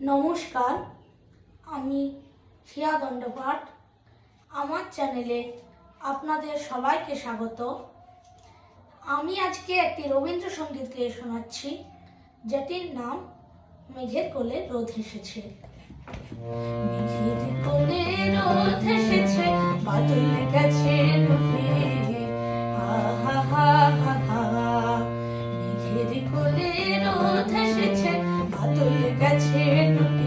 নমস্কার, আমি শিয়া দণ্ডপাঠ। আমার চ্যানেলে আপনাদের সবাইকে স্বাগত। আমি আজকে একটি রবীন্দ্রসঙ্গীত গেয়ে শোনাচ্ছি, যেটির নাম মেঘের কোলে রোদ হেসেছে। মেঘের কোলে রোদ হেসেছে, বাদল গেছে ডুবে, আহা হা হা হা। মেঘের কোলে রোদ হেসেছে, বাদল গেছে ডুবে।